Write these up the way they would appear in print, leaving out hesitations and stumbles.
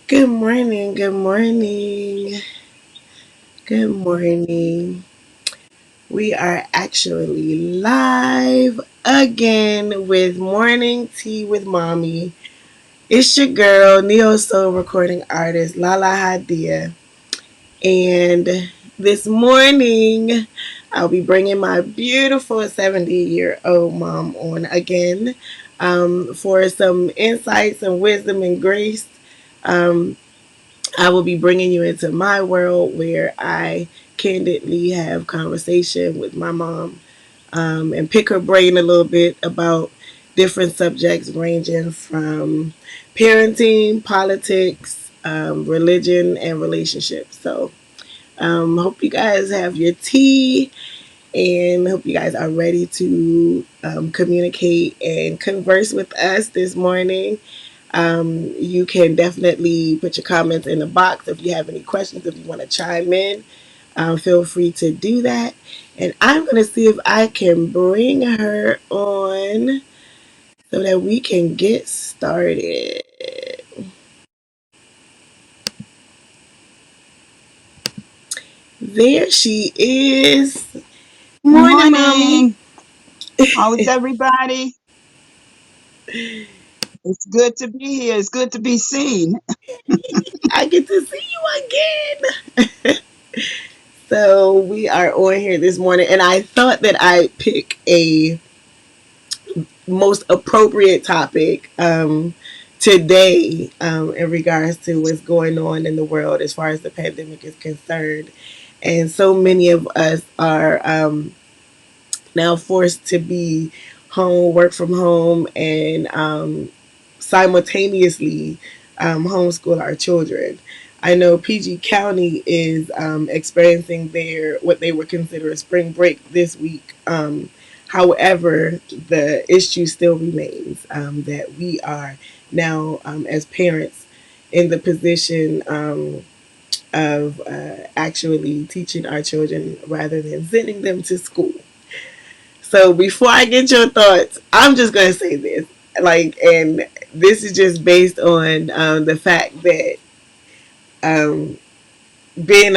Good morning, good morning, good morning. We are actually live again with Morning Tea with Mommy. It's your girl, Neo Soul recording artist Lahla-Hadiya. And this morning, I'll be bringing my beautiful 70-year-old mom on again for some insights and wisdom and grace. Um, I will be bringing you into my world where I candidly have conversation with my mom and pick her brain a little bit about different subjects ranging from parenting, politics, religion, and relationships. So, hope you guys have your tea and hope you guys are ready to communicate and converse with us this morning. You can definitely put your comments in the box if you have any questions, if you want to chime in. Feel free to do that. And I'm going to see if I can bring her on so that we can get started. There she is. Good Morning, mommy. morning. How is everybody? It's good to be here. It's good to be seen. I get to see you again. So we are on here this morning, and I thought that I'd pick a most appropriate topic today in regards to what's going on in the world as far as the pandemic is concerned. And so many of us are now forced to be home, work from home, and simultaneously homeschool our children. I know PG County is experiencing their what they would consider a spring break this week. However, the issue still remains that we are now, as parents, in the position of actually teaching our children rather than sending them to school. So before I get your thoughts, I'm just gonna say this, and this is just based on the fact that um, being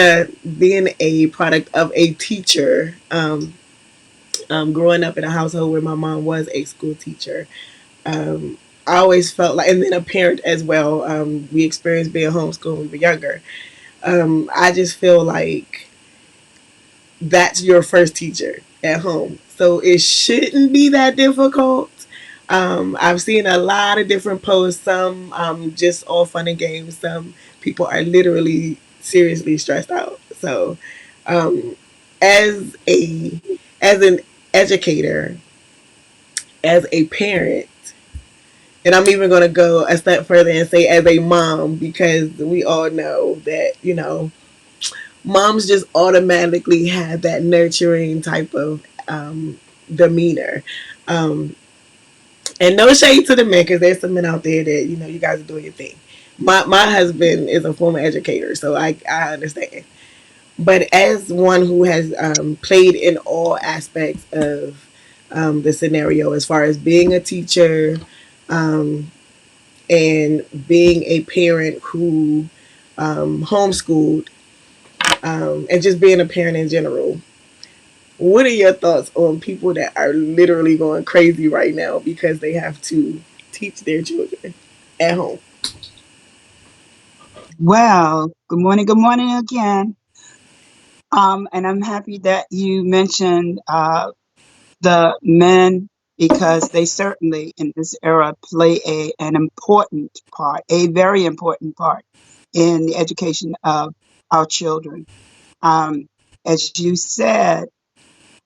a product of a teacher, growing up in a household where my mom was a school teacher. Um, I always felt like, and then a parent as well. We experienced being homeschooled when we were younger. I just feel like that's your first teacher at home. So it shouldn't be that difficult. I've seen a lot of different posts, some just all fun and games. Some people are literally seriously stressed out. So um, as a as an educator, as a parent, and I'm even going to go a step further and say as a mom, because we all know that, moms just automatically have that nurturing type of demeanor. Um, and no shade to the men, because there's some men out there that, you guys are doing your thing. My husband is a former educator, so I understand. But as one who has played in all aspects of the scenario, as far as being a teacher, um, and being a parent who homeschooled, and just being a parent in general, what are your thoughts on people that are literally going crazy right now because they have to teach their children at home? Well, good morning again. And I'm happy that you mentioned the men because they certainly in this era play an important part, a very important part in the education of our children. Um, as you said,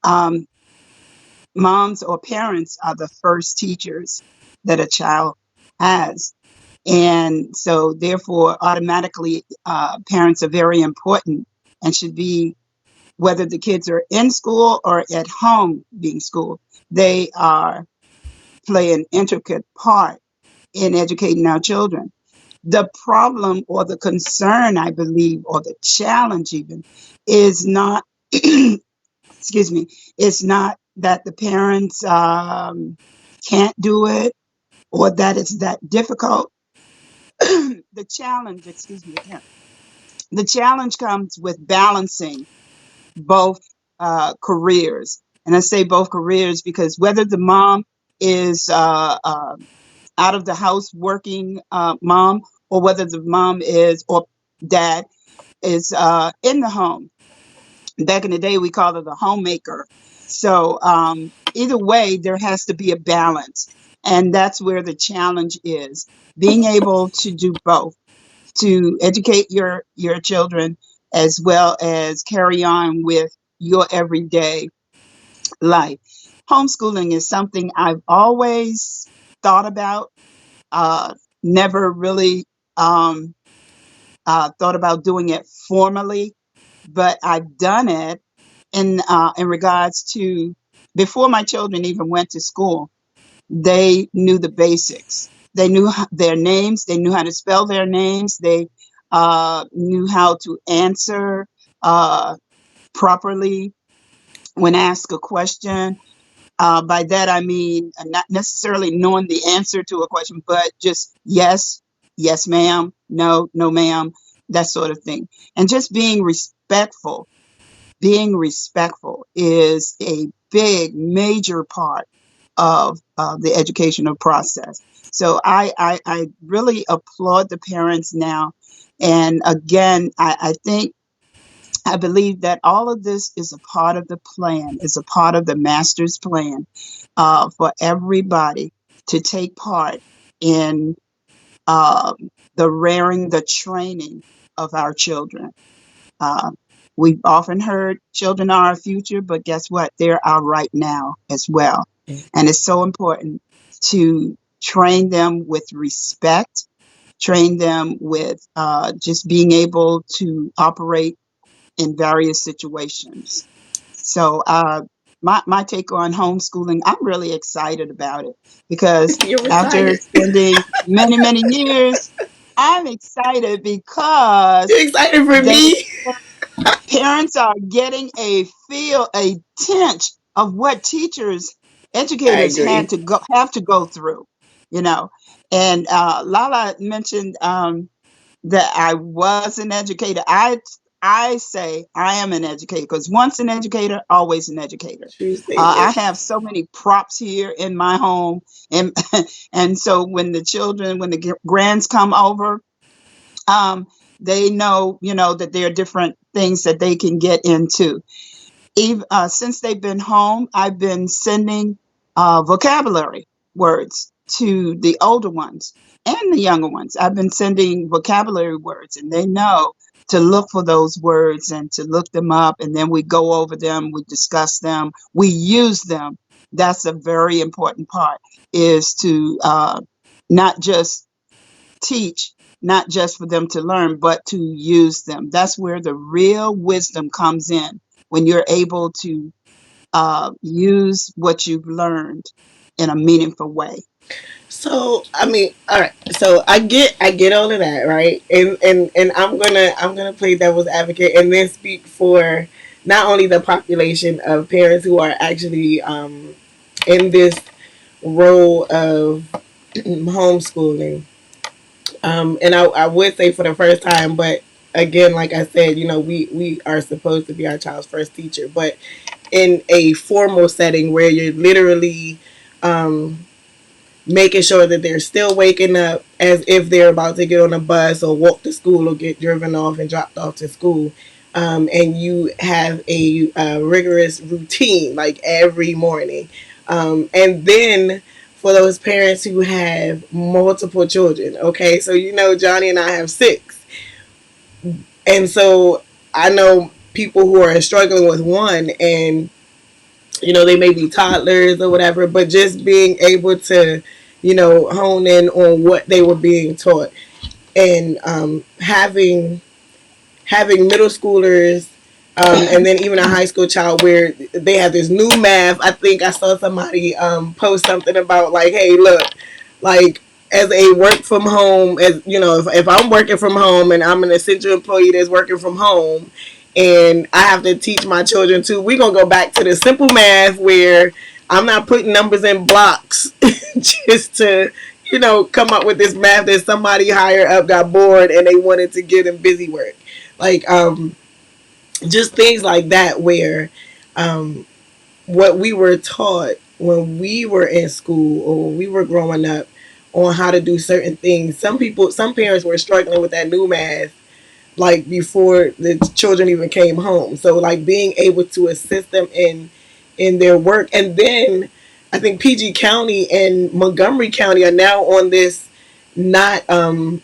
um, moms or parents are the first teachers that a child has. And so, therefore, automatically, parents are very important and should be, whether the kids are in school or at home being schooled, they are play an intricate part in educating our children. The problem or the concern, I believe, or the challenge even, is not, excuse me, it's not that the parents can't do it or that it's that difficult. the challenge, excuse me again, the challenge comes with balancing both careers. And I say both careers because whether the mom is out of the house working mom, or whether the mom is, or dad is in the home. Back in the day, we called it a homemaker. So either way, there has to be a balance. And that's where the challenge is, being able to do both, to educate your children as well as carry on with your everyday life. Homeschooling is something I've always thought about, uh, never really um, thought about doing it formally, but I've done it in regards to before my children even went to school. They knew the basics. They knew their names. They knew how to spell their names. They knew how to answer uh, properly when asked a question. By that, I mean not necessarily knowing the answer to a question, but just yes, yes, ma'am, no, no, ma'am, that sort of thing. And just being respectful is a big, major part of the educational process. So I really applaud the parents now. And again, I think I believe that all of this is a part of the plan, is a part of the master's plan for everybody to take part in um, the rearing, the training of our children. Uh, we've often heard children are our future, but guess what? They're our right now as well. And it's so important to train them with respect, train them with just being able to operate in various situations. So, my take on homeschooling, I'm really excited about it because You're after retired. spending many, many years, I'm excited because You're excited for they me? parents are getting a tinge of what I educators agree. have to go through, you know. And Lala mentioned that I was an educator. I say I am an educator because once an educator, always an educator. True I statement. have so many props here in my home, and and so when the grands come over, um, they know, that there are different things that they can get into. Even since they've been home, I've been sending vocabulary words to the older ones and the younger ones. I've been sending vocabulary words, and they know to look for those words and to look them up. And then we go over them, we discuss them, we use them. That's a very important part, is to not just teach, not just for them to learn, but to use them. That's where the real wisdom comes in, when you're able to use what you've learned in a meaningful way. So I mean, all right. So I get all of that, right? And I'm gonna play devil's advocate and then speak for not only the population of parents who are actually in this role of homeschooling. And I would say for the first time, but again, like I said, we are supposed to be our child's first teacher, but in a formal setting where you're literally um, making sure that they're still waking up as if they're about to get on a bus or walk to school or get driven off and dropped off to school. And you have a rigorous routine like every morning. And then for those parents who have multiple children, okay, so Johnny and I have six. And so I know people who are struggling with one, and they may be toddlers or whatever, but just being able to, hone in on what they were being taught, and having middle schoolers, and then even a high school child where they have this new math. I think I saw somebody post something about like, hey, look, like as a work from home, as if I'm working from home and I'm an essential employee that's working from home, and I have to teach my children too, we're gonna go back to the simple math where I'm not putting numbers in blocks just to come up with this math that somebody higher up got bored and they wanted to give them busy work. Like just things like that where um, what we were taught when we were in school or when we were growing up on how to do certain things. Some parents were struggling with that new math like before the children even came home. So like being able to assist them in their work, and then I think PG County and Montgomery County are now on this not well,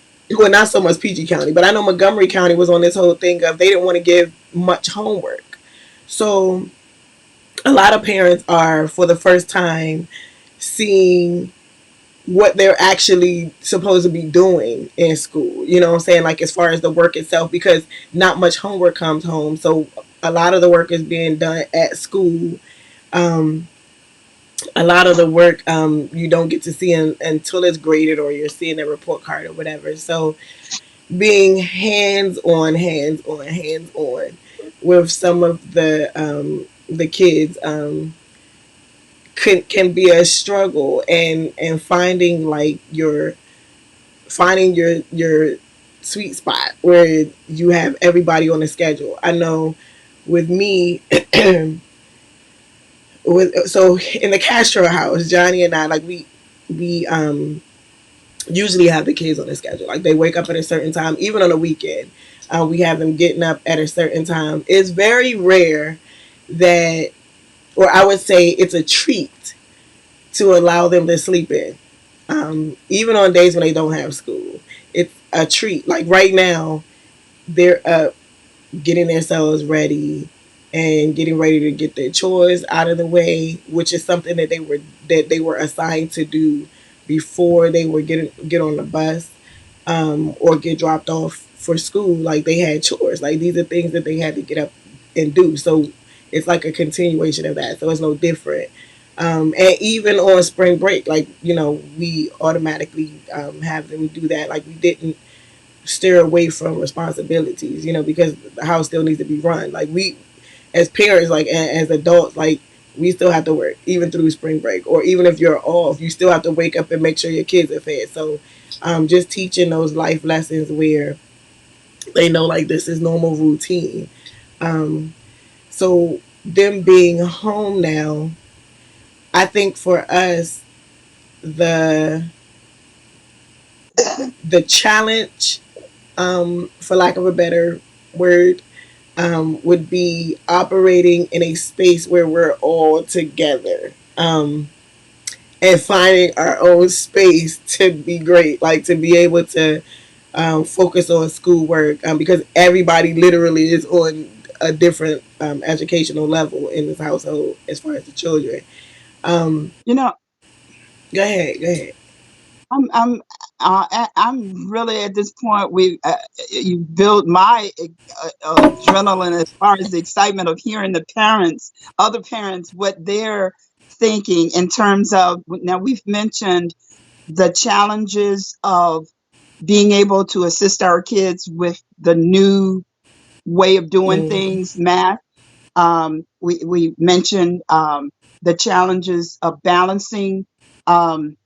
not so much PG County, but I know Montgomery County was on this whole thing of they didn't want to give much homework. So a lot of parents are for the first time seeing what they're actually supposed to be doing in school. You know what I'm saying? Like as far as the work itself, because not much homework comes home. So a lot of the work is being done at school. Um, a lot of the work you don't get to see until it's graded or you're seeing a report card or whatever. So being hands on, hands on with some of the kids can be a struggle, and finding your sweet spot where you have everybody on a schedule. I know with me, so in the Castro house, Johnny and I like we usually have the kids on a schedule. Like they wake up at a certain time, even on a weekend. We have them getting up at a certain time. It's very rare that, or I would say, it's a treat to allow them to sleep in. Even on days when they don't have school, it's a treat. Like right now, they're up getting themselves ready and getting ready to get their chores out of the way, which is something that they were assigned to do before they were get on the bus or get dropped off for school. Like they had chores. Like these are things that they had to get up and do. So it's like a continuation of that. So it's no different. And even on spring break, like we automatically have them do that. Like we didn't steer away from responsibilities, because the house still needs to be run. Like we, as parents, like as adults, like we still have to work even through spring break, or even if you're off, you still have to wake up and make sure your kids are fed. So, just teaching those life lessons where they know like this is normal routine. Um, so them being home now, I think for us the the challenge, for lack of a better word, would be operating in a space where we're all together, and finding our own space to be great, like to be able to focus on schoolwork, because everybody literally is on a different educational level in this household as far as the children. Um, You know, go ahead, go ahead. I'm really at this point. You build my adrenaline as far as the excitement of hearing the parents, other parents, what they're thinking in terms of. Now we've mentioned the challenges of being able to assist our kids with the new way of doing Mm, things, math. We mentioned the challenges of balancing. Um,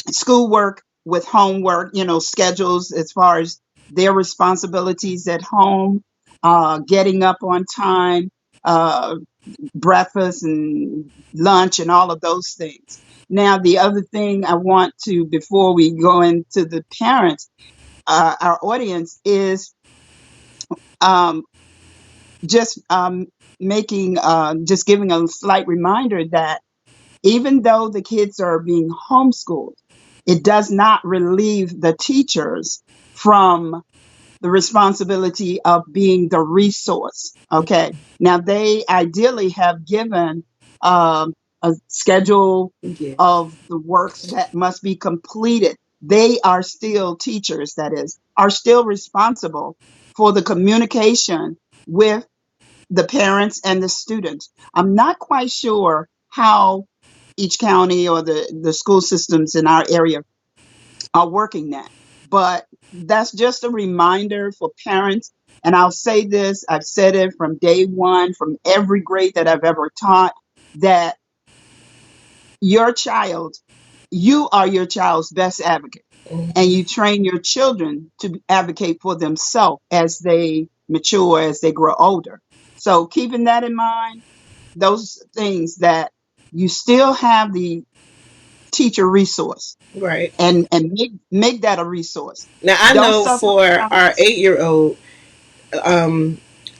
Schoolwork with homework, schedules as far as their responsibilities at home, getting up on time, uh, breakfast and lunch, and all of those things. Now, the other thing I want to, before we go into the parents, our audience, is um, just just giving a slight reminder that even though the kids are being homeschooled, it does not relieve the teachers from the responsibility of being the resource. Okay. Now, they ideally have given a schedule yeah, of the works that must be completed. They are still teachers, that is, are still responsible for the communication with the parents and the students. I'm not quite sure how each county or the school systems in our area are working that. But that's just a reminder for parents. And I'll say this, I've said it from day one, from every grade that I've ever taught, that your child you are your child's best advocate, and Mhm. you train your children to advocate for themselves as they mature, as they grow older. So keeping that in mind, those things that you still have the teacher resource, Right. and make that a resource. Now I Don't know suffer for our silence. 8 year old, um,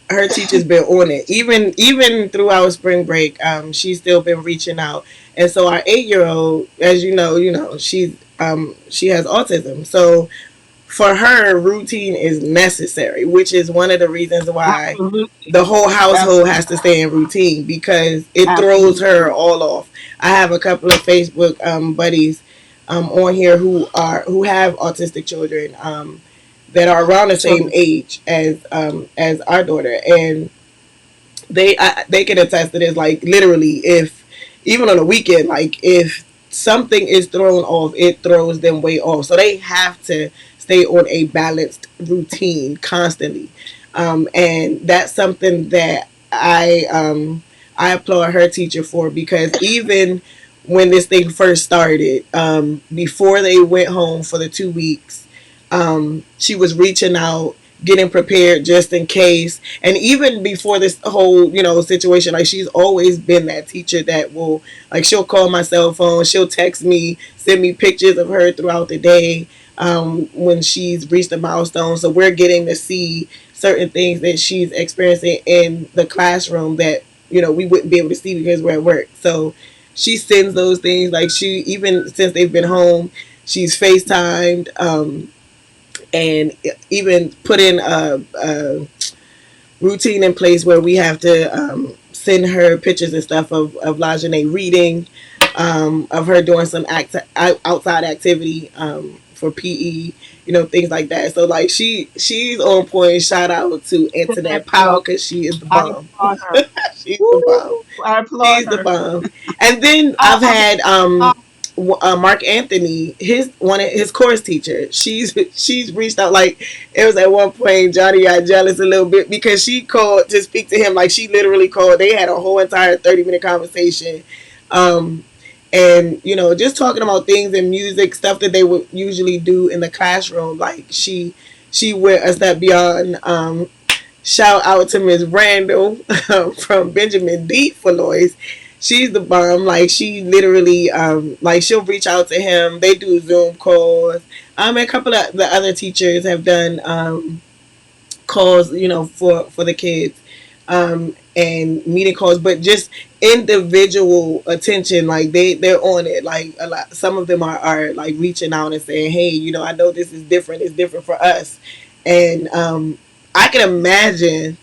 her teacher's been on it. Even throughout spring break, she's still been reaching out. And so our 8 year old, as you know, she has autism. So for her, routine is necessary, which is one of the reasons why Absolutely. the whole household Absolutely. has to stay in routine because it throws her Absolutely. all off. I have a couple of Facebook buddies on here who have autistic children that are around the So same age as our daughter, and they can attest to this. Like literally, if even on a weekend, like if something is thrown off, it throws them way off. So they have to stay on a balanced routine constantly, and that's something that I applaud her teacher for because even when this thing first started, before they went home for the 2 weeks, she was reaching out, getting prepared just in case. And even before this whole, situation, like she's always been that teacher that will, like, she'll call my cell phone, she'll text me, send me pictures of her throughout the day when she's reached a milestone. So we're getting to see certain things that she's experiencing in the classroom that, we wouldn't be able to see because we're at work. So she sends those things. Like she, even since they've been home, she's FaceTimed. And even put in a routine in place where we have to send her pictures and stuff of Lajane reading, of her doing some outside activity for PE, things like that. So like she's on point. Shout out to that, Internet Powell because she is the I bomb. applaud her. She's the bomb. Woo! I applaud She's the her. bomb. And then Oh, I've okay. had Um, Mark Anthony, his one of his chorus teacher. She's reached out. Like it was at one point Johnny got jealous a little bit because she called to speak to him. Like she literally called. They had a whole entire 30-minute conversation. Um, and just talking about things and music stuff that they would usually do in the classroom. Like she went a step beyond. Shout out to Miss Randall from Benjamin D. for Lois. She's the bomb. Like she literally, like she'll reach out to him. They do Zoom calls. And a couple of the other teachers have done calls, for the kids, and meeting calls, but just individual attention. Like they're on it. Like a lot, some of them are like reaching out and saying, "Hey, I know this is different. It's different for us," and I can imagine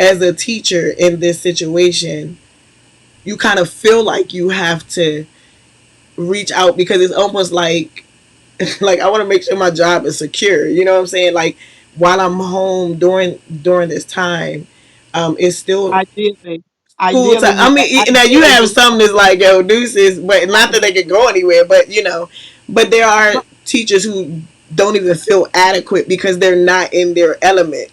as a teacher in this situation, you kind of feel like you have to reach out because it's almost like like I want to make sure my job is secure. You know what I'm saying? Like while I'm home during this time, it's still ideally, school time. I mean, now you ideally, have some that's like yo deuces, but not that they can go anywhere. But there are but teachers who don't even feel adequate because they're not in their element.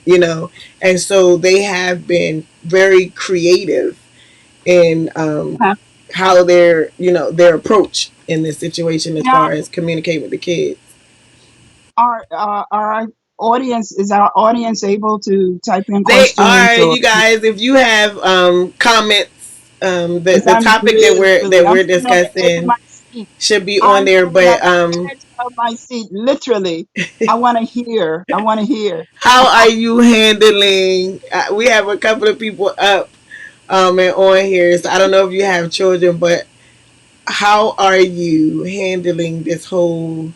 And so they have been very creative in uh, how their approach in this situation as now far as communicating with the kids. our audience is our audience able to type in They are, questions, or you guys, if you have comments, because the topic that I'm we're sitting on the edge of discussing my seat. should be on I'm there. sitting on But the edge of my seat, literally. I want to hear. I want to hear. how are you handling? We have a couple of people up and on here, so I don't know if you have children, but how are you handling this whole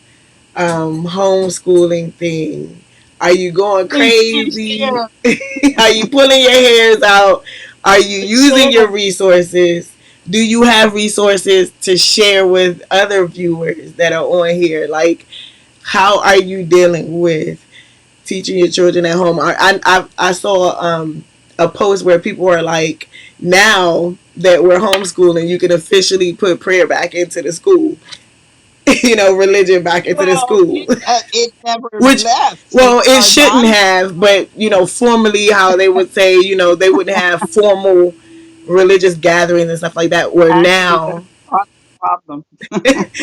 homeschooling thing? Are you going Please crazy? share, Are you pulling your hairs out? Are you using share. your resources? Do you have resources to share with other viewers that are on here? Like, how are you dealing with teaching your children at home? I saw a post where people were like, now that we're homeschooling, you can officially put prayer back into the school, religion back into the Well, school. it never Which, left, as well, it far as I shouldn't know. have, but formally, how they would say, they wouldn't have formal religious gatherings and stuff like that. Where Actually, now, problem.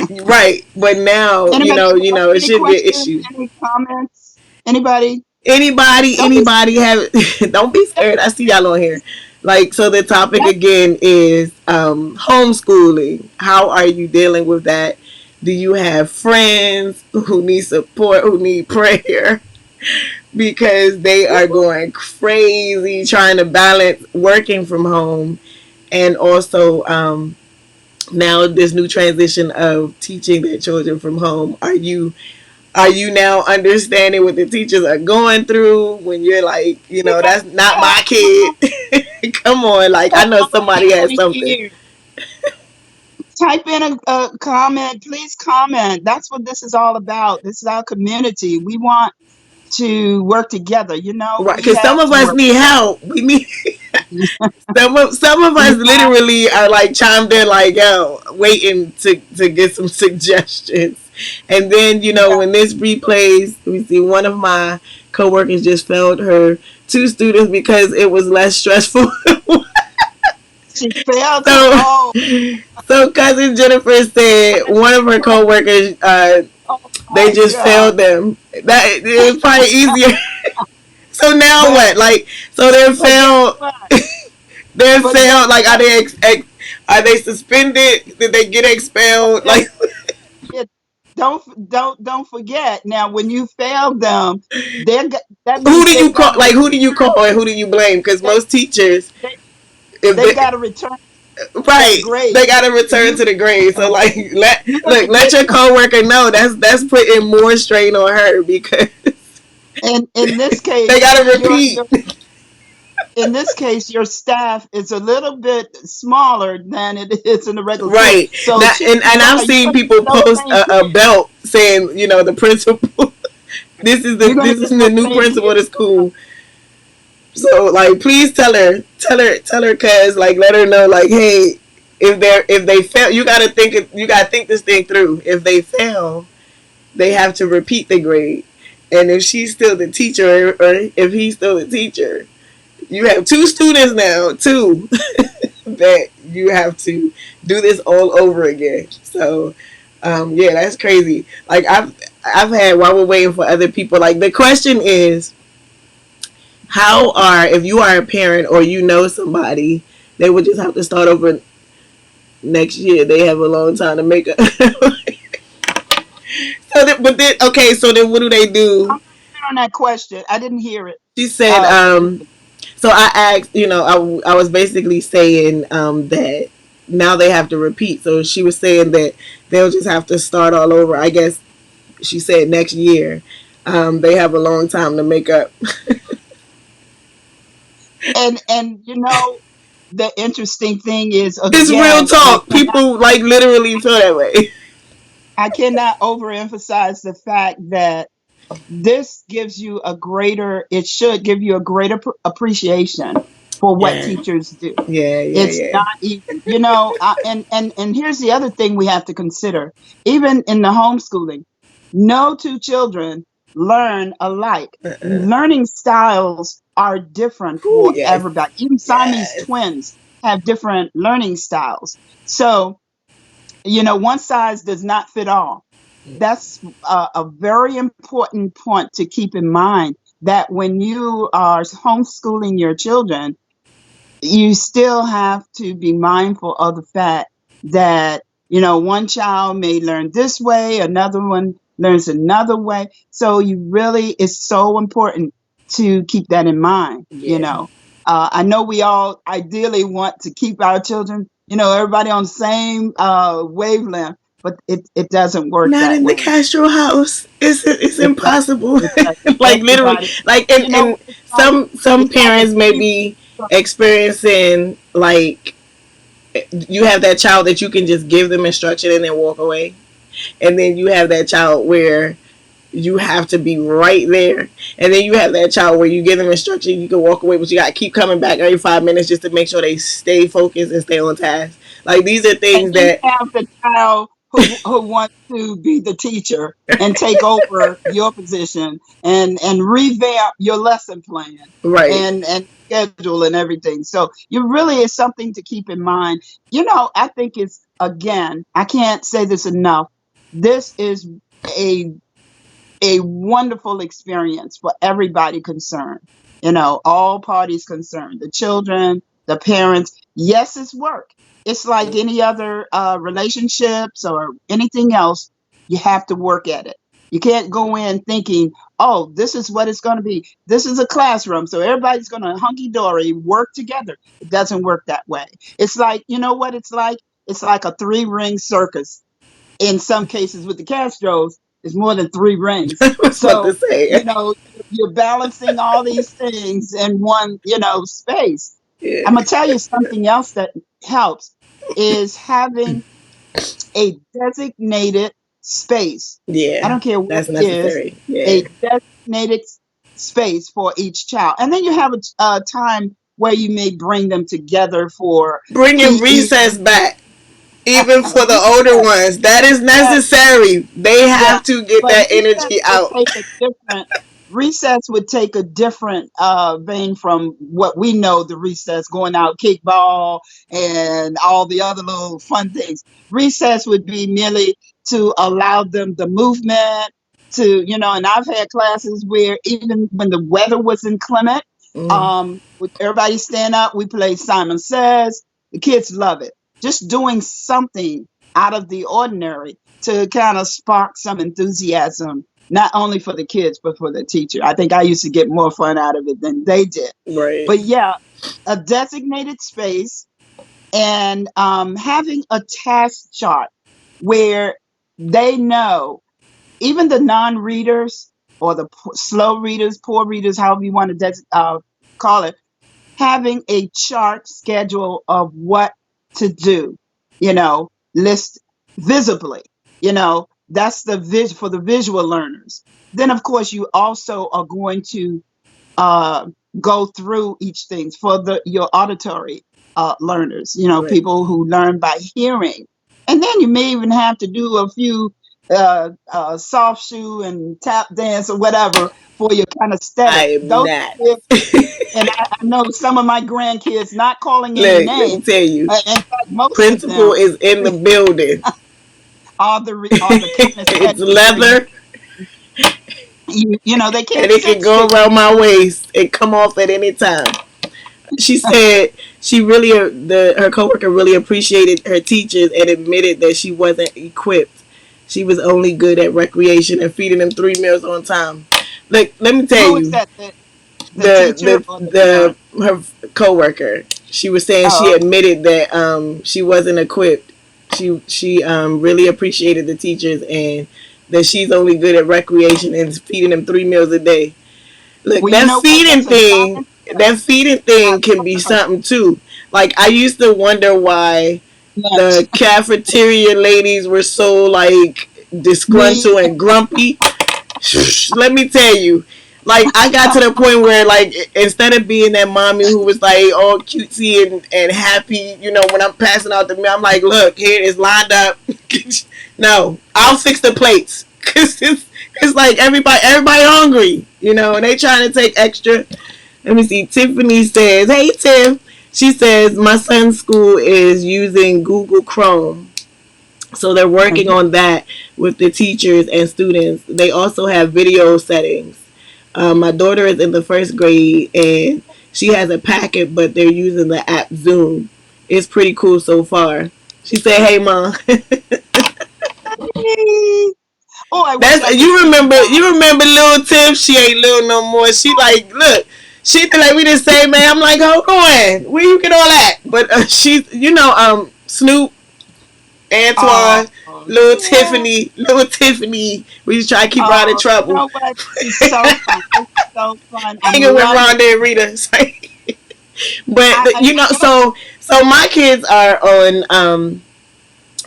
Right. But now, Anybody else? it Any shouldn't be an questions? issue. Any comments? Anybody? Anybody, Don't be anybody have don't be scared. I see y'all on here. Like, so the topic scared. again is homeschooling. How are you dealing with that? Do you have friends who need support, who need prayer? Because they are going crazy trying to balance working from home and also now this new transition of teaching their children from home. Are you now understanding what the teachers are going through when you're like, that's not my kid? Come on, like I know somebody has Everybody something. here, type in a comment. Please comment. That's what this is all about. This is our community. We want to work together. Right, We because some have of to us work need help. We need some of us together. literally are like chimed in like, yo, waiting to get some suggestions. And then, Yeah, when this replays, we see one of my coworkers just failed her two students because it was less stressful. she failed her. so Oh, so cousin Jennifer said one of her coworkers oh they my just God. failed them. That it was probably easier. So now But what? Like, so they're but guess failed. what? They're But guess failed. Like, are what? they suspended? Did they get expelled? They, Like, it, don't forget. Now, when you fail them, that who means do they've you got call? to Like, return. who do you call and who do you blame? Because They most teachers, they if they've they got to return that right, grade. they got to return You to the grade. So, like, you're look, gonna let get your coworker know that's putting more strain on her because in this they case got to your repeat. in this case your staff is a little bit smaller than it is in the regular school. Right. So That chances and I've are you're seen gonna people get those post same a kids. belt saying, the principal. You're gonna This is get the those new same principal of kids. the school. So like, please tell her, cause like, let her know like, hey, if they fail, you gotta think this thing through. If they fail, they have to repeat the grade, and if she's still the teacher or if he's still the teacher, you have two students now, two that you have to do this all over again. So, yeah, that's crazy. Like I've had while we're waiting for other people. Like the question is, if you are a parent or somebody, they would just have to start over next year. They have a long time to make up. Okay, so then what do they do? I'm on that question. I didn't hear it. She said, Uh, so I asked, I was basically saying that now they have to repeat. So she was saying that they'll just have to start all over. I guess she said next year. They have a long time to make up. and the interesting thing is It's real again, talk. People like literally feel that way. I cannot overemphasize the fact that this gives you a greater, it should give you a greater appreciation for what Yeah, teachers do. yeah, yeah, It's yeah. not easy, and here's the other thing we have to consider. Even in the homeschooling, no two children learn alike. Learning styles are different Ooh, for yes, everybody. Even Siamese yes. twins have different learning styles. So, one size does not fit all. That's a very important point to keep in mind, that when you are homeschooling your children, you still have to be mindful of the fact that, one child may learn this way, another one learns another way. So it's so important to keep that in mind. Yeah. I know we all ideally want to keep our children, everybody on the same wavelength, but it doesn't work Not that in the way. Castro house. It's It does. impossible. It does. Like literally, Everybody, like you know and what it's like? some It's like a parents may team. be experiencing like you have that child that you can just give them instruction and then walk away, and then you have that child where you have to be right there, and then you have that child where you give them instruction, you can walk away, but you got to keep coming back every 5 minutes just to make sure they stay focused and stay on task. Like these are And things then that you have the child who wants to be the teacher and take over your position and revamp your lesson plan right. and schedule and everything. So you really is something to keep in mind. I think it's again, I can't say this enough. This is a a wonderful experience for everybody concerned. All parties concerned, the children, the parents. Yes, it's work. It's like any other relationships or anything else. You have to work at it. You can't go in thinking, oh, this is what it's going to be. This is a classroom, so everybody's going to hunky dory work together. It doesn't work that way. It's like, you know what it's like? It's like a three-ring circus. In some cases with the Castros, it's more than three rings. I was about to So, say. you're balancing all these things in one, space. Yeah. I'm going to tell you something else that helps is having a designated space. I Yeah. don't care what That's it is, necessary. Yeah. a designated space for each child. And then you have a time where you may bring them together for Bringing PE. recess back, even for the older Recess. ones, that is Yes, necessary. They yeah, have to get but that energy out. recess would take a different vein from what we know the recess going out kickball and all the other little fun things. Recess would be merely to allow them the movement and I've had classes where even when the weather was inclement, Mm, with everybody stand up, we play Simon Says. The kids love it. Just doing something out of the ordinary to kind of spark some enthusiasm, not only for the kids, but for the teacher. I think I used to get more fun out of it than they did. right. But yeah, a designated space and having a task chart where they know, even the non readers or the slow readers, poor readers, however you want to call it, having a chart schedule of what to do, list visibly, that's for the visual learners. Then, of course, you also are going to uh, go through each thing for your auditory learners, Right. people who learn by hearing. And then you may even have to do a few soft shoe and tap dance or whatever for your I kinesthetic. am Those not. kids, and I know some of my grandkids, not calling any Look, let me names, tell you, in fact, most of principal them is in the building. are the It's kinesthetic leather, they and can't it can sit go still. around my waist and come off at any time. She said she really her coworker really appreciated her teachers and admitted that she wasn't equipped. She was only good at recreation and feeding them 3 meals on time. Look, let me tell Who is you, that? The teacher or the parent? her coworker. She was saying she Oh, okay. admitted that she wasn't equipped. She really appreciated the teachers and that she's only good at recreation and feeding them 3 meals a day. Look, Well, you know what? That's a giant step. that feeding I thing can be love something too. Like I used to wonder why lunch. the cafeteria ladies were so like Me, disgruntled and grumpy. Let me tell you, like I got to the point where like instead of being that mommy who was like all cutesy and happy, when I'm passing out the meal, I'm like, look, here it's lined up. No, I'll fix the plates because it's like everybody hungry, and they trying to take extra. Let me see. Tiffany says, "Hey Tiff." She says my son's school is using Google Chrome, so they're working Mhm. on that with the teachers and students. They also have video settings. My daughter is in the first grade and she has a packet, but they're using the app Zoom. It's pretty cool so far. She said, "Hey, mom." Oh, I wish That's I could you see you remember. guys. You remember little Tiff? She ain't little no more. She like, look. She feel like we the same man. I'm like, hold on, where you get all that? But she's, Snoop, Oh, Antoine, little yeah. Tiffany, little Tiffany. We just try to keep her out of Oh, you trouble. know what? This is so fun. This is so fun. I'm Hanging with loving Rhonda and it. Rita. But I don't. so my kids are on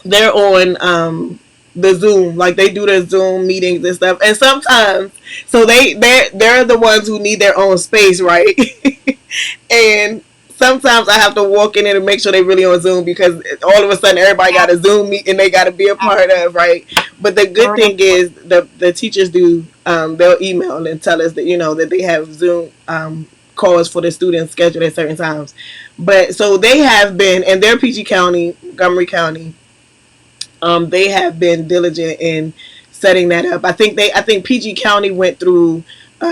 they're on the Zoom, like they do their Zoom meetings and stuff, and sometimes so they're the ones who need their own space, right? And sometimes I have to walk in there to make sure they really on Zoom because all of a sudden everybody got a Zoom meet and they got to be a part of, right? But the good Very thing important. is the teachers do they'll email and tell us that that they have Zoom calls for the students scheduled at certain times. But so they have been, and they're PG County, Montgomery County. They have been diligent in setting that up. I think PG County went through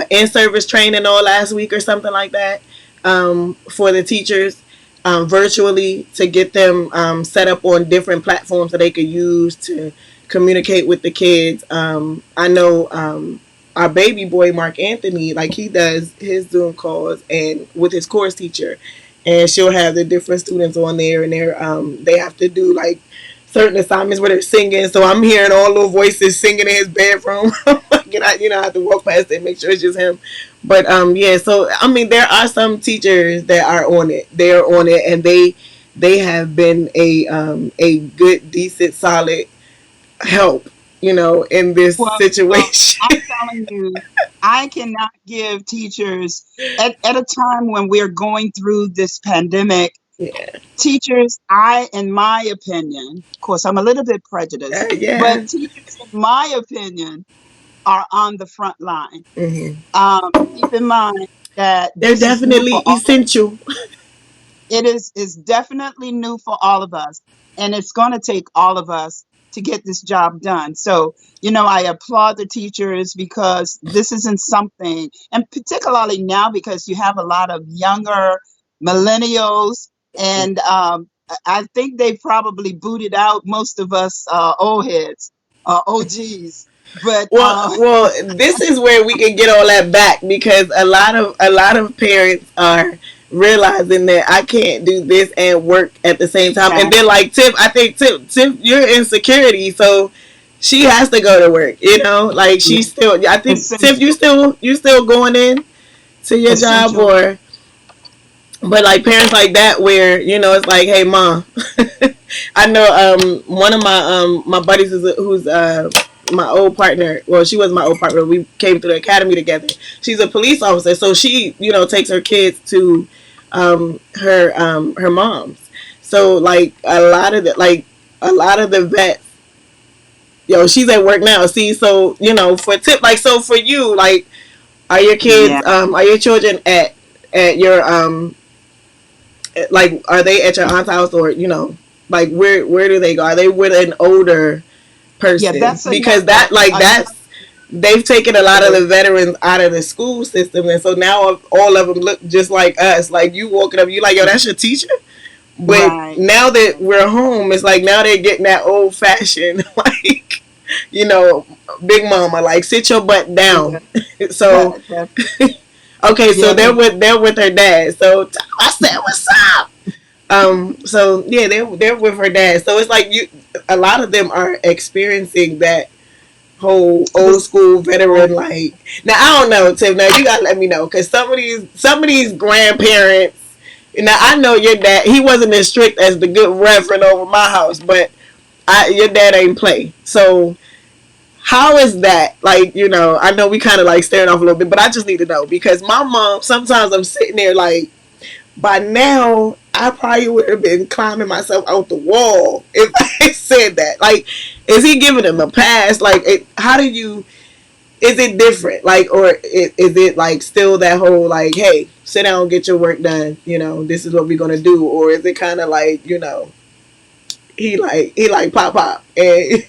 in-service training all last week or something like that, for the teachers, virtually, to get them set up on different platforms that they could use to communicate with the kids. I know our baby boy Mark Anthony, like, he does his Zoom calls and with his course teacher, and she'll have the different students on there, and they have to do like certain assignments where they're singing. So I'm hearing all little voices singing in his bedroom. And I have to walk past it and make sure it's just him. But yeah. So I mean, there are some teachers that are on it. They're on it, and they have been a good, decent, solid help. In this Well, situation. I'm telling you, I cannot give teachers at a time when we're going through this pandemic. Yeah. Teachers, in my opinion, of course, I'm a little bit prejudiced, but Yeah. teachers, in my opinion, are on the front line. Hmm. Keep in mind that They're this is new definitely for all. essential. It is definitely new for all of us, and it's going to take all of us to get this job done. So, I applaud the teachers because this isn't something, and particularly now because you have a lot of younger millennials, and I think they probably booted out most of us old heads, OGs. But Well, this is where we can get all that back, because a lot of parents are realizing that I can't do this and work at the same time. And then, exactly, like Tip, I think Tip, you're in security, so she has to go to work. Like, she's still. I think Tip, essential, you still going in to your job, essential, or but like parents like that, where it's like, hey, mom. I know one of my buddies who's my old partner. Well, she was my old partner. We came through the academy together. She's a police officer, so she takes her kids to her mom's. So like a lot of the vets, she's at work now. See, so for Tip, like, so for you, like, yeah. are your children at your like, are they at your aunt's house, or like, where do they go? Are they with an older Yeah, person? that's Because another that's they've taken a lot of story. the veterans out of the school system, and so now all of them look just like us. Like, you walking up, you like, yo, that's your teacher. But Right. now that we're home, it's like now they're getting that old fashioned like, you know, big mama, like, sit your butt Yeah. down. So That okay, so yeah, they're with her dad. So I said, what's up? So yeah, they're with her dad. So it's like, a lot of them are experiencing that whole old this school oh, veteran, like. Now I don't know, Tim. Now you gotta let me know, because some of these grandparents. Now I know your dad. He wasn't as strict as the good reverend over my house, but your dad ain't play. So how is that? Like, I know we kind of like staring off a little bit, but I just need to know, because my mom. Sometimes I'm sitting there like, by now I probably would have been climbing myself out the wall if I said that. Like, is he giving him a pass? Like, how do you? Is it different? Like, or is it like still that whole like, hey, sit down, get your work done. This is what we're gonna do, or is it kind of like, he like pop pop, and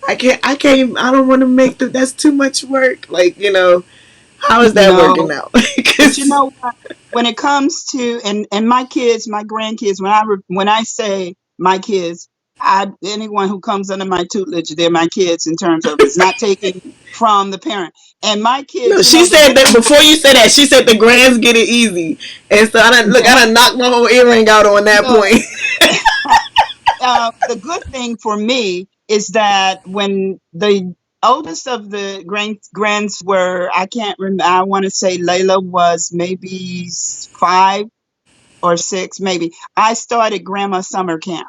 I don't want to make that's too much work. Like, how is that working no. out? But you Because know what? When it comes to and my kids, my grandkids, when I say my kids, anyone who comes under my tutelage, they're my kids in terms of it's not taking from the parent. And my no, kids, she the said good that thing before you said that. She said the grands get it easy, and so I done knocked my whole earring out on that look, point. the good thing for me is that when the oldest of the grands were, I can't remember, I want to say Layla was maybe 5 or 6, maybe. I started grandma summer camp.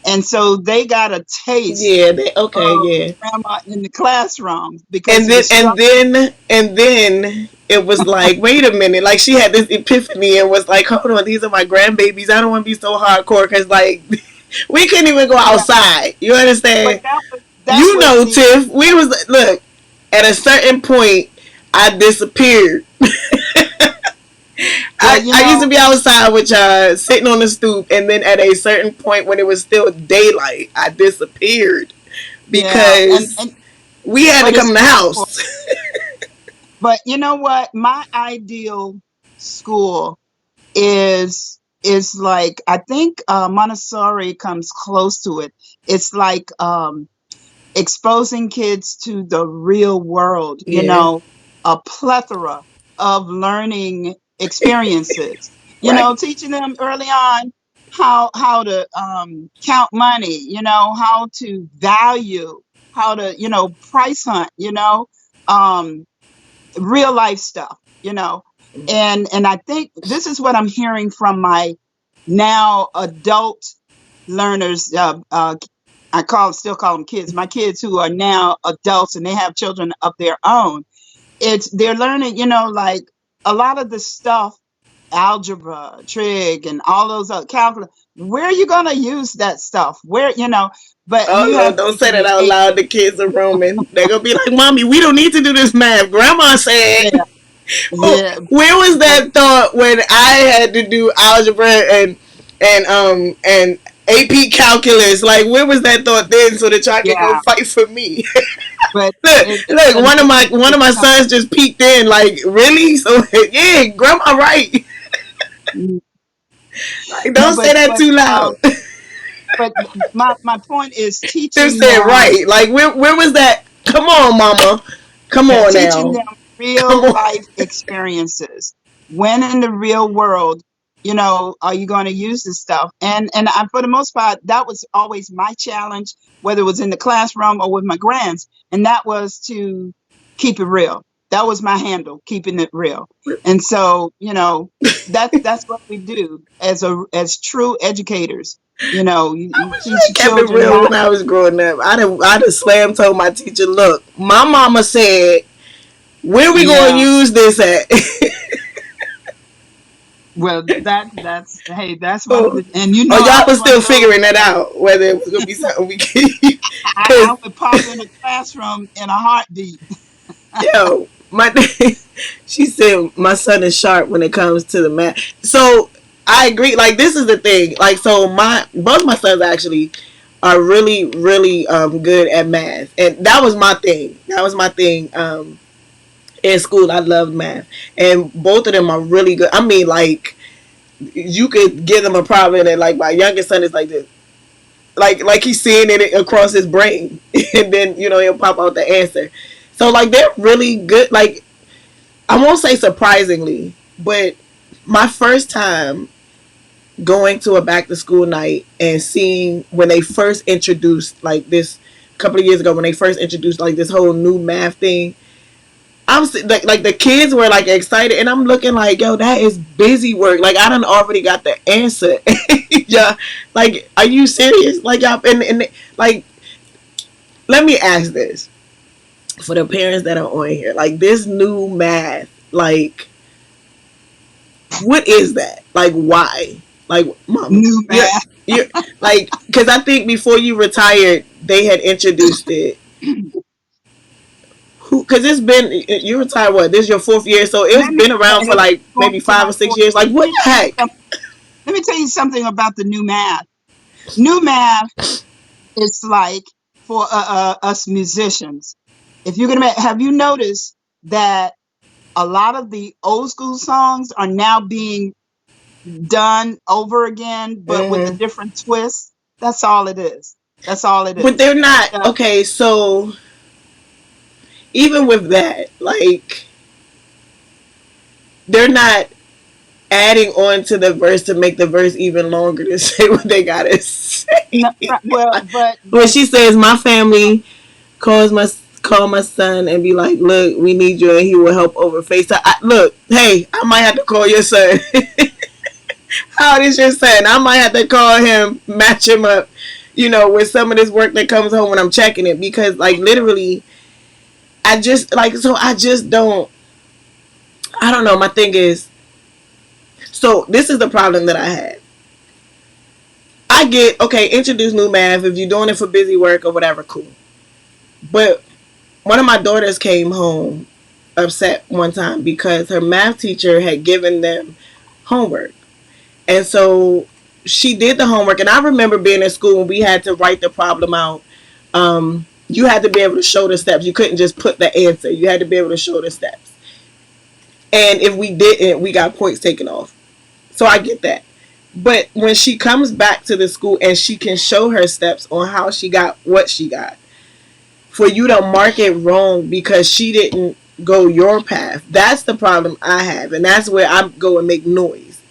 And so they got a taste Yeah, okay, of yeah. grandma in the classroom because And of the then and structure. then and then it was like, wait a minute. Like, she had this epiphany and was like, hold on, these are my grandbabies. I don't want to be so hardcore, because, like, we couldn't even go Yeah, outside. You but understand? that was the Tiff. We was look at a certain point. I disappeared. Well, I used to be outside with y'all, sitting on the stoop, and then at a certain point when it was still daylight, I disappeared yeah, because we had to but come it's in the beautiful. house. But you know what? My ideal school is like, I think Montessori comes close to it. It's like exposing kids to the real world, Yeah, a plethora of learning experiences, right. teaching them early on how to count money, how to value, how to, price hunt, um, real life stuff, and I think this is what I'm hearing from my now adult learners. Still call them kids. My kids who are now adults and they have children of their own. They're learning, like a lot of the stuff, algebra, trig, and all those other calculus. Where are you going to use that stuff? Where, but Oh you no, have to don't be say that out creative. loud. The kids are roaming. They're gonna be like, "Mommy, we don't need to do this math." Grandma said. Yeah, yeah, Where was but that thought when I had to do algebra and AP calculus? Like, where was that thought then, so that y'all can go yeah, fight for me? but it's Look, amazing one to of my come. sons just peeked in. Like, really? So yeah, grandma right. Like, No, don't say that too loud. but my point is Just teaching said them. right. Like, where was that? Come on, mama. Come Yeah, on teaching now. them Come real on. life experiences. When in the real world, are you going to use this stuff? And for the most part, that was always my challenge, whether it was in the classroom or with my grands, and that was to keep it real. That was my handle, keeping it real. And so, that's what we do as true educators. You Wish teach I your kept it children real not. when I was growing up. I'd have slam told my teacher, "Look, my mama said, where we going to Yeah. use this at?" Well, hey, that's one of Oh, the, and y'all I was was one still of those figuring that that out whether it was gonna be something we could. I Because would pop in the classroom in a heartbeat. yo, my she said my son is sharp when it comes to the math. So I agree. Like, this is the thing. Like, so my both my sons actually are really really good at math, and that was my thing. That was my thing. In school, I loved math, and both of them are really good. I mean, like, you could give them a problem, and like my youngest son is like this, like he's seeing it across his brain, and then he'll pop out the answer. So like they're really good. Like, I won't say surprisingly, but my first time going to a back to school night and seeing when they first introduced like this a couple of years ago when they first introduced like this whole new math thing. I'm like the kids were like excited, and I'm looking like, yo, that is busy work. Like, I done already got the answer. Yeah, like, are you serious? Like, y'all, and like, let me ask this for the parents that are on here. Like, this new math, like, what is that? Like, why? Like, mama, New math. you're like, because I think before you retired, they had introduced it. Who? Because it's been you retired. What? This is your fourth year, so it's Let me been around for like going maybe to five my or six fourth years. year. Like, what the heck? Let me tell you something about the new math. New math is like for us musicians. If you're gonna have you noticed that a lot of the old school songs are now being done over again, but with a Hmm. different twist? That's all it is. That's all it But is. they're not Uh, okay. So even with that, like, they're not adding on to the verse to make the verse even longer to say what they gotta say. no, right, well, When but she says, "My family calls my call my son and be like, look, we need you, and he will help over FaceTime." Look, hey, I might have to call your son. How old is your son? I might have to call him, match him up, with some of this work that comes home when I'm checking it, because like literally, I just like so I just don't. I don't know. My thing is, so this is the problem that I had. I get, okay, introduce new math if you're doing it for busy work or whatever, cool. But one of my daughters came home upset one time because her math teacher had given them homework. And so she did the homework. And I remember being in school when we had to write the problem out. You had to be able to show the steps. You couldn't just put the answer. You had to be able to show the steps. And if we didn't, we got points taken off. So I get that. But when she comes back to the school and she can show her steps on how she got what she got, for you to mark it wrong because she didn't go your path, that's the problem I have. And that's where I go and make noise.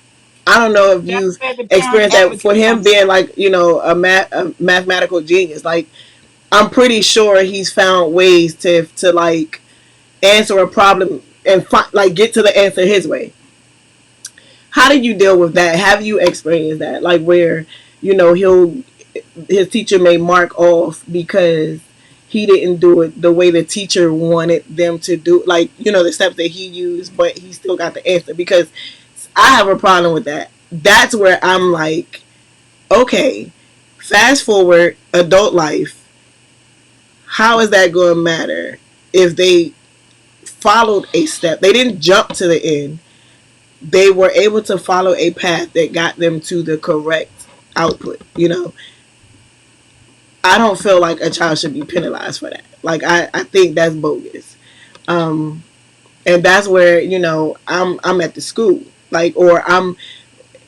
I don't know if That's you've where the parent experienced that for advocate him comes being in. like, a mathematical genius. Like, I'm pretty sure he's found ways to like answer a problem and like get to the answer his way. How do you deal with that? Have you experienced that? Like where, he'll his teacher may mark off because he didn't do it the way the teacher wanted them to do, like, the steps that he used, but he still got the answer. Because I have a problem with that. That's where I'm like, okay, fast forward adult life, how is that going to matter if they followed a step? They didn't jump to the end. They were able to follow a path that got them to the correct output. I don't feel like a child should be penalized for that. Like, I think that's bogus. Um, and that's where, I'm at the school. Like, or I'm,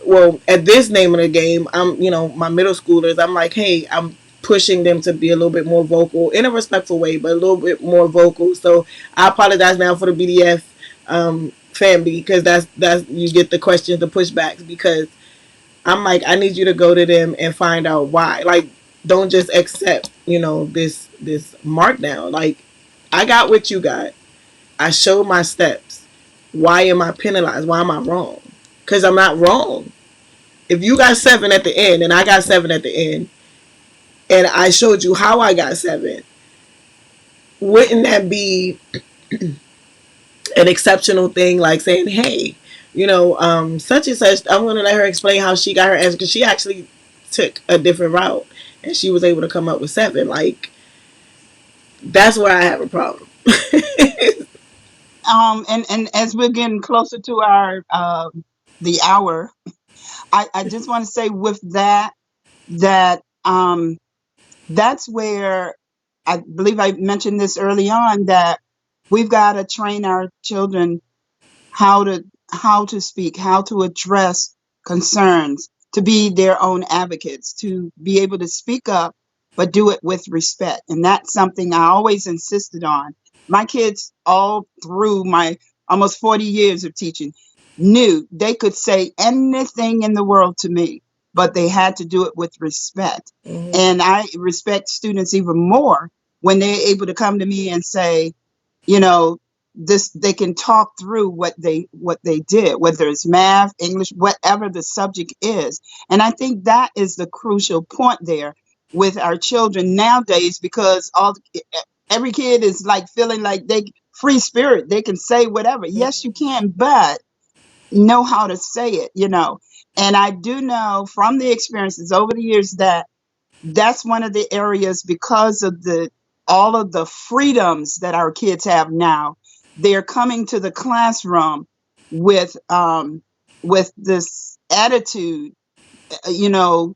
well, at this name of the game, I'm, my middle schoolers, I'm like, hey, I'm pushing them to be a little bit more vocal in a respectful way, but a little bit more vocal. So I apologize now for the BDF family, because that's you get the questions, the pushbacks, because I'm like, I need you to go to them and find out why. Like, don't just accept, this markdown. Like, I got what you got. I showed my steps. Why am I penalized? Why am I wrong? Because I'm not wrong. If you got 7 at the end and I got 7 at the end, and I showed you how I got 7, wouldn't that be an exceptional thing? Like saying, hey, such and such, I'm going to let her explain how she got her answer, because she actually took a different route and she was able to come up with 7. Like, that's where I have a problem. And as we're getting closer to our the hour, I just want to say with that that's where I believe I mentioned this early on, that we've got to train our children how to speak, how to address concerns, to be their own advocates, to be able to speak up, but do it with respect. And that's something I always insisted on. My kids, all through my almost 40 years of teaching, knew they could say anything in the world to me, but they had to do it with respect. Mm-hmm. And I respect students even more when they're able to come to me and say, you know, this, they can talk through what they did, whether it's math, English, whatever the subject is. And I think that is the crucial point there with our children nowadays, because every kid is like feeling like they free spirit, they can say whatever. Yes, you can, but know how to say it. And I do know from the experiences over the years that that's one of the areas, because of the all of the freedoms that our kids have now. They're coming to the classroom with this attitude, my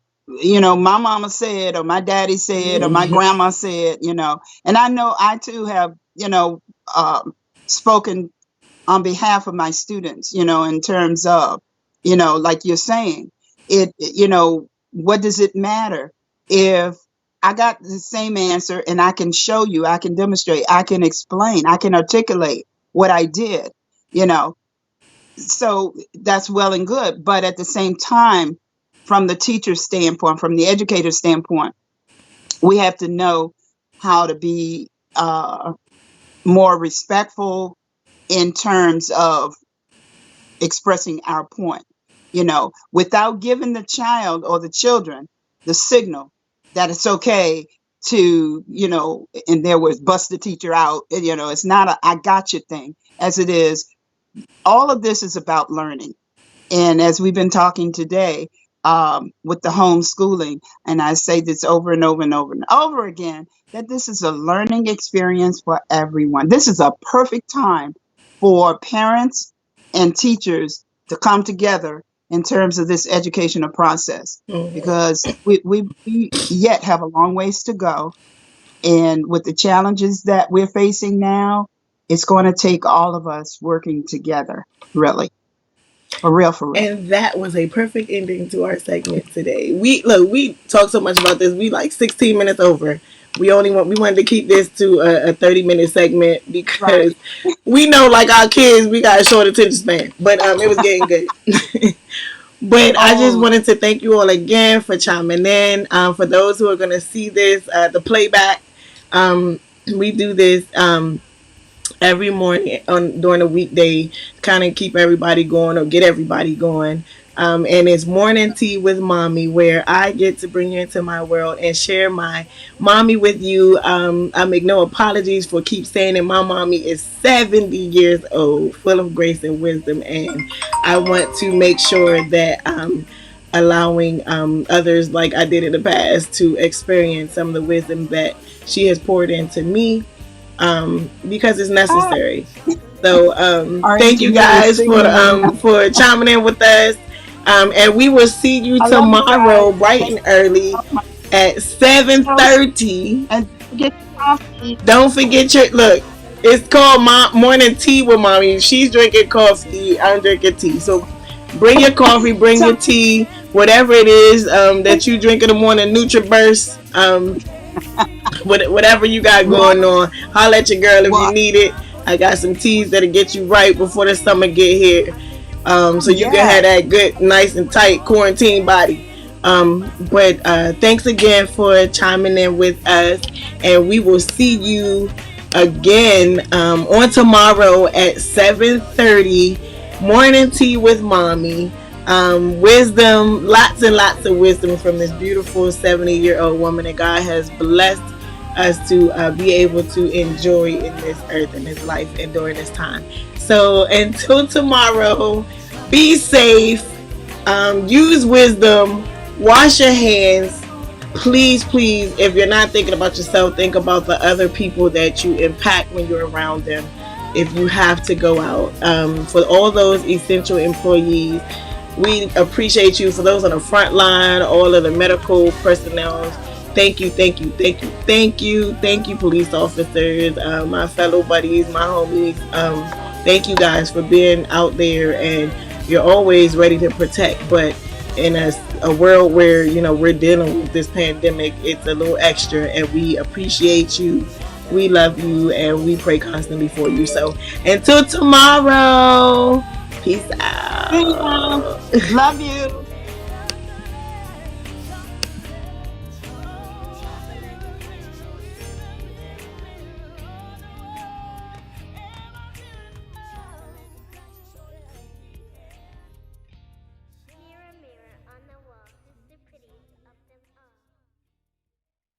mama said, or my daddy said, or my Mm-hmm. grandma said. And I know I too have spoken on behalf of my students, in terms of, like you're saying, what does it matter if I got the same answer and I can show you, I can demonstrate, I can explain, I can articulate what I did, you know? So that's well and good. But at the same time, from the teacher's standpoint, from the educator's standpoint, we have to know how to be more respectful in terms of expressing our point, without giving the child or the children the signal that it's okay to, in their words, bust the teacher out. It's not a I got you thing, as it is. All of this is about learning. And as we've been talking today, with the homeschooling, and I say this over and over and over and over again, that this is a learning experience for everyone. This is a perfect time for parents and teachers to come together in terms of this educational process, Mhm. because we yet have a long ways to go. And with the challenges that we're facing now, it's going to take all of us working together, really, for real, for real. And that was a perfect ending to our segment today. We talked so much about this. We like 16 minutes over. We wanted to keep this to a 30-minute segment because Right. we know, like our kids, we got a short attention span. But it was getting good. But I just Oh, wanted to thank you all again for chiming in. For those who are going to see this, the playback, um, we do this every morning on during a weekday, kind of keep everybody going or get everybody going. And it's morning tea with mommy, where I get to bring you into my world and share my mommy with you. I make no apologies for keep saying it. My mommy is 70 years old, full of grace and wisdom, and I want to make sure that allowing others, like I did in the past, to experience some of the wisdom that she has poured into me, because it's ah, necessary. So our thank you engineer is guys singing right now. for chiming in with us. And we will see you I love you guys. tomorrow bright Thank and you early so much. at seven thirty. And don't forget your coffee. Don't forget your look. It's called morning tea with mommy. She's drinking coffee. I'm drinking tea. So bring your coffee, bring So, your tea, whatever it is that you drink in the morning. NutriBurst. Whatever you got right. going on, holla at your girl if you Well, need it. I got some teas that'll get you right before the summer get here, so you can have yes. that good, nice and tight quarantine body. But thanks again for chiming in with us, and we will see you again on tomorrow at 7:30. Morning tea with mommy. Wisdom, lots and lots of wisdom from this beautiful 70-year-old woman that God has blessed us to be able to enjoy in this earth and this life and during this time. So until tomorrow, be safe, use wisdom, wash your hands. Please, please, if you're not thinking about yourself, think about the other people that you impact when you're around them. If you have to go out, for all those essential employees, we appreciate you. For those on the front line, all of the medical personnel, thank you, thank you, thank you, thank you, thank you, police officers, my fellow buddies, my homies. Thank you guys for being out there, and you're always ready to protect. But in a world where we're dealing with this pandemic, it's a little extra, and we appreciate you. We love you, and we pray constantly for you. So until tomorrow, peace See ya. out. Love you.